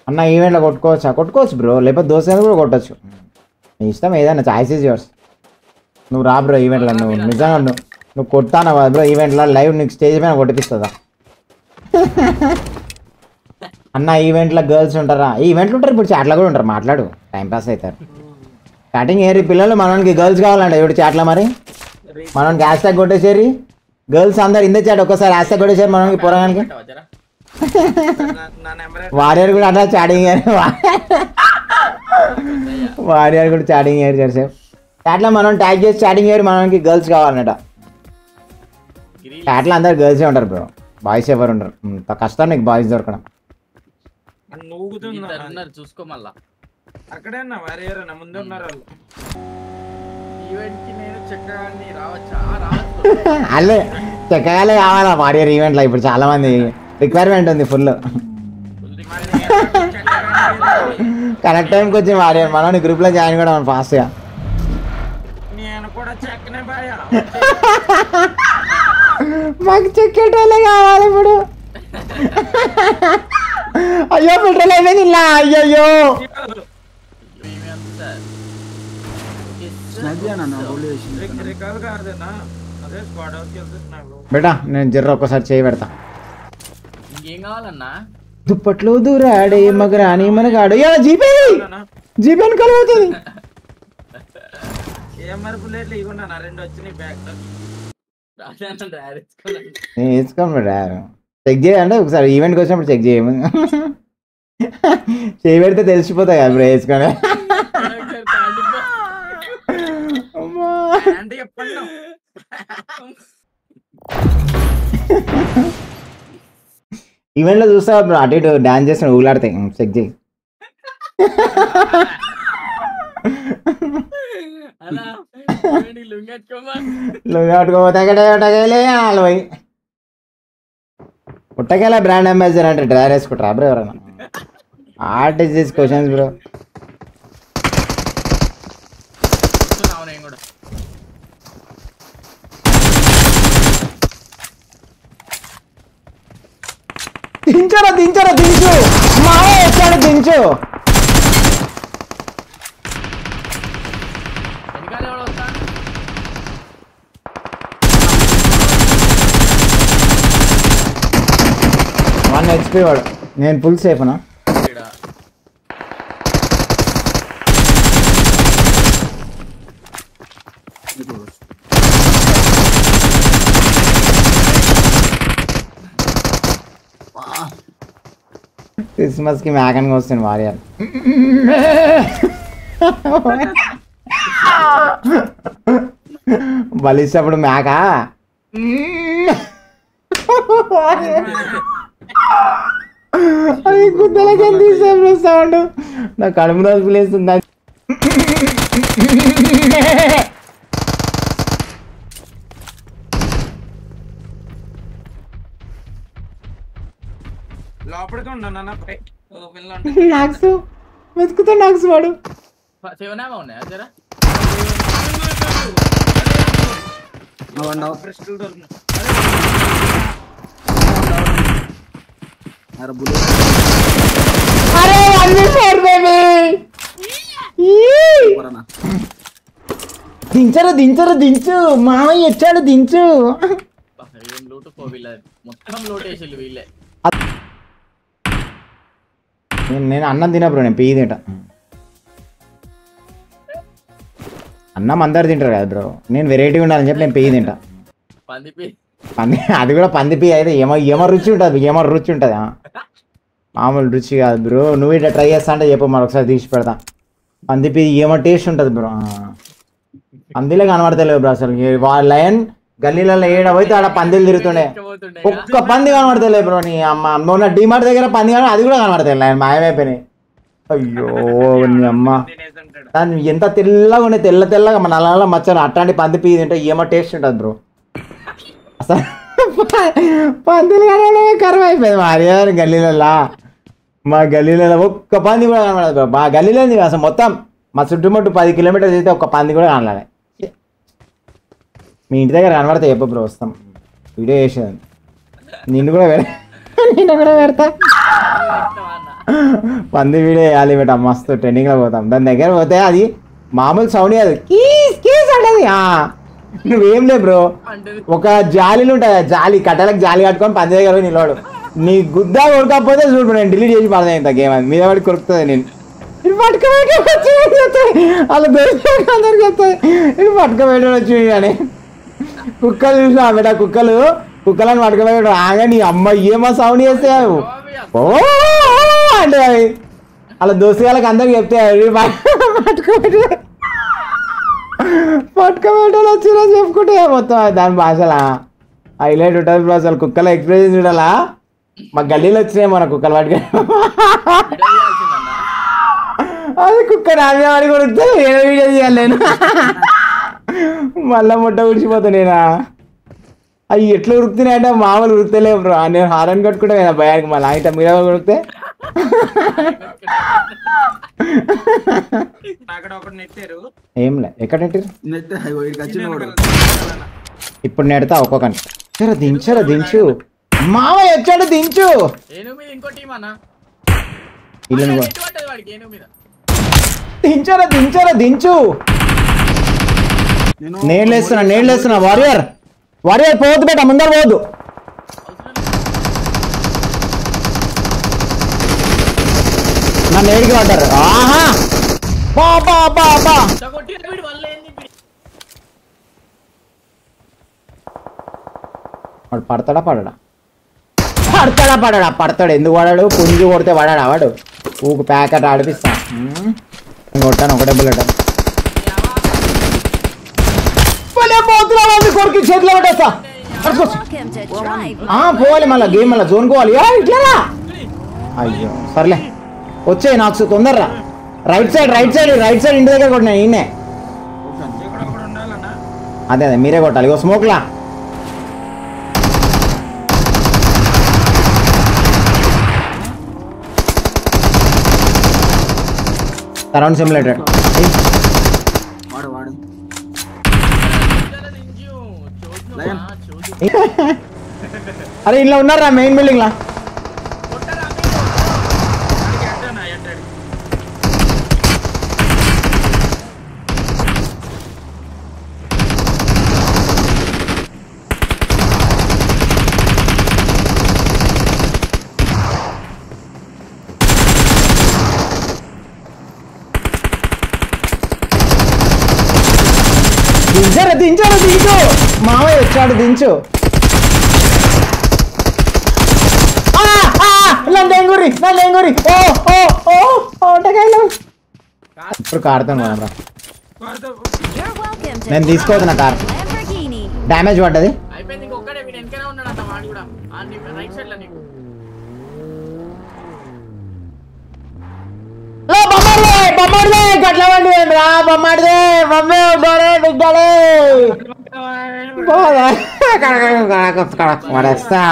అన్న ఈవెంట్లో కొట్టుకోవచ్చా? కొట్టుకోవచ్చు బ్రో, లేకపోతే దోశ కూడా కొట్టచ్చు. నీ ఇష్టం, ఏదైనా చాయిస్ ఈజ్ యువర్స్. నువ్వు రా బ్రో ఈవెంట్లో, నువ్వు నిజంగా నువ్వు కొట్టాను బ్రో ఈవెంట్లో లైవ్ నీకు స్టేజ్ పైన కొట్టిపిస్తుందా? అన్న ఈవెంట్లో గర్ల్స్ ఉంటారా? ఈ ఈవెంట్లు ఉంటారు, ఇప్పుడు చాట్లో కూడా ఉంటారు. మాట్లాడు, టైంపాస్ అవుతారు. స్టార్టింగ్ ఏరి పిల్లలు మనకి గర్ల్స్ కావాలంట ఇప్పుడు చాట్లో. మరి మనకి హ్యాష్ ట్యాగ్ కొట్టేసేరి గర్ల్స్ అందరు ఇందే చాట్ ఒక్కసారి హ్యాష్ ట్యాగ్ కొట్టేసారు మనకి పోరానికి. వారియర్ కూడా అట్లా చాటింగ్ వారియర్ కూడా చాటింగ్ అయ్యారు చేసేపు చాట్లో. మనం ట్యాగ్ చేసి చాటింగ్ అయ్యారు మనకి గర్ల్స్ కావాలన్నట. చాట్లో అందరు గర్ల్సే ఉంటారు బ్రో, బాయ్స్ ఎవరు ఉంటారు. కష్టం నీకు బాయ్స్ దొరకడం. చూసుకో మళ్ళా అక్కడే ముందే ఉన్నారు వాళ్ళు. అల్లే చెక్కగాలే కావాలా వారియర్ ఈవెంట్లో? ఇప్పుడు చాలా మంది రిక్వైర్మెంట్ ఉంది ఫుల్. కరెక్ట్ టైంకి వచ్చి వారియర్ మనం గ్రూప్లో జాయిన్ కూడా ఫాస్ట్గా. మాకు చెక్కేటోళ్ళే కావాలి ఇప్పుడు. అయ్యో పెట్రోల్ అయిపోయింది ఇలా. అయ్యో బేటా నేను జర్ర ఒక్కసారి చేయి పెడతా. ఇంకేం కావాలన్నా? దుప్పట్లో దూరాడే మగరాని మనగాడు. జీపే జీపే కలుగుతుంది. నేను వేసుకోను డ్రైవర్. చెక్ చేయాలంటే ఒకసారి ఈవెంట్కి వచ్చినప్పుడు చెక్ చేయము. చేయి పెడితే తెలిసిపోతాయి కదా బ్రో వేసుకొని. ఈవెంట్లో చూస్తా బ్రో అటు ఇటు డాన్స్ చేసిన ఊలాడతాయి. చెక్ చేయి. పుట్టకెలా బ్రాండ్ అంబాసిడర్ అంటే డ్రైవర్ వేసుకుంటారా బ్రో ఎవరైనా? Art is this questions bro. దించరా దించరా దించు, మావ వచ్చాడు దించు. వన్ హెచ్పి వాడు. నేను ఫుల్ సేఫ్నా? క్రిస్మస్ కి మేకన్ వస్తుంది వారియర్. బలిసినప్పుడు మేక అది గుద్దలకి తీసే సౌండ్ నా కడుపు రోజు లేస్తుంది. నాక్స్ వెతుకుతా నాక్స్ వాడు. దించరు దించరు దించు, మామయ్య వచ్చాడు దించు. నేను అన్నం తినా బ్రో, నేను పెయ్యి తింటా. అన్నం అందరు తింటారు కదా బ్రో, నేను వెరైటీ ఉండాలని చెప్పి నేను పెయ్యి తింటా. అది కూడా పందిపి అయితే ఏమో రుచి ఉంటుంది, ఏమో రుచి ఉంటుంది. మామూలు రుచి కాదు బ్రో. నువ్వు ఇట్లా ట్రై చేస్తా అంటే చెప్పు మరొకసారి తీసి పెడతా. పందిపి ఏమో టేస్ట్ ఉంటుంది బ్రో. పందిలే కనబడతలేవు బ్రో అసలు. లయన్ గల్లీలలో ఏడబోతే ఆడ పందిలు తిరుగుతుండే, ఒక్క పంది కనబడతలే బ్రో. నీ అమ్మ మొన్న డిమార్ట్ దగ్గర పంది కానీ అది కూడా కనబడతాయి, లయన్ మాయమైపోయినాయి. అయ్యో నీ అమ్మ, దాన్ని ఎంత తెల్లగా ఉండే, తెల్ల తెల్లగా నల్ల మచ్చలు అట్లాంటి పందిపి తింటే ఏమో టేస్ట్ ఉంటుంది బ్రో. అసలు పందులు కనబడే కరువు అయిపోయింది మా గల్లీలలో. మా గల్లీలలో ఒక్క పంది కూడా కనబడదు బ్రో. మా గల్లీలో అసలు మొత్తం మా చుట్టుముట్టు 10 కిలోమీటర్స్ అయితే ఒక్క పంది కూడా కనబడాలి. మీ ఇంటి దగ్గర కనబడితే చెప్పు బ్రో, వస్తాం వీడియో చేసేదాన్ని. నిన్ను కూడా పెడతా. పంది వీడియో వేయాలి బేట మస్తు ట్రెండింగ్ లో పోతాం దాని దగ్గర పోతే అది మామూలు సౌండ్ కాదు కీస్ కీస్ అంటది నువ్వేం లే బ్రో ఒక జాలీలు ఉంటాయి జాలి కట్టలకు జాలి కట్టుకొని పంది దగ్గర పోయి నిలవాడు నీ గుద్దా కొడకపోతే చూడు నేను డిలీట్ చేసి పడతాను ఇంత గేమ్ అది మీద పడి కొరుకుతుంది నేను ఇది పట్టుకోబెట్టి వాళ్ళ దోస్తులకు అందరికి వస్తుంది ఇది పట్టుకోబెట్టి వచ్చి అని కుక్కలు చూసినా బేట కుక్కలను పట్టుకోబెట్టాడు ఆగా నీ అమ్మ ఏమో సౌండ్ చేస్తే ఓ అంటే అవి వాళ్ళ దోస్తుగాళ్ళకి అందరికి చెప్తే పట్టుకోబెట్టాలి వచ్చినా చెప్పుకుంటే మొత్తం దాని భాషలా హైలైట్ ఉంటుంది ఇప్పుడు అసలు కుక్కల ఎక్స్ప్రెషన్ చూడాలా మా గల్లీలో వచ్చినాయి మన కుక్కలు పట్టుకొని అది కుక్క నామే వాడి కొడుకుతే ఏదో వీడియో చేయాలి నేను మళ్ళా ముట్ట ఉడిచిపోతా నేనా అవి ఎట్లా ఉరుకుతున్నాయి అంటే మామూలు ఉరుకుతలేవు బ్రో నేను హారన్ కట్టుకుంటా కదా భయానికి మళ్ళీ అయితే మీద కొడితే ఏం లే ఎక్కడ నెట్టారు ఇప్పుడు నెడతా ఒక్కొక్కని సరే దించరా దించు మామ వచ్చాడు దించు దించరా దించరా దించు నేను లేస్తున్నా వారియర్ పోవద్దు బేట ముందర పోవద్దు నన్ను ఏడికి పడ్డారు ఆహా బాబా బాబా వాడు పడతాడా పడతాడు ఎందుకు పడాడు పుంజు కొడితే పడాడా వాడు ఊకు ప్యాకెట్ ఆడిపిస్తా కొట్టాను ఒకటే బుల్లెట్ కొరికి చేతిలో పట్టేస్తా పోవాలి మళ్ళీ గేమ్ మళ్ళీ జోన్ పోవాలి ఇట్లా అయ్యో సర్లే వచ్చాయి నాకు తొందరరా రైట్ సైడ్ ఇంటి దగ్గర కొట్టినా ఈయనే అదే మీరే కొట్టాలి ఇగో స్మోక్లా సరౌండ్ సిమ్యులేటర్ అరే ఇలా ఉన్నారా మెయిన్ బిల్డింగ్ లా దించు మావయ్య వచ్చాడు దించు ఇప్పుడు కారుతాను కదా నేను తీసుకోవద్దు నా కార్ డ్యామేజ్ పడ్డది గట్ల వండి రా బొమ్మడిదే మమ్మీ బిడ్డలే పడేస్తా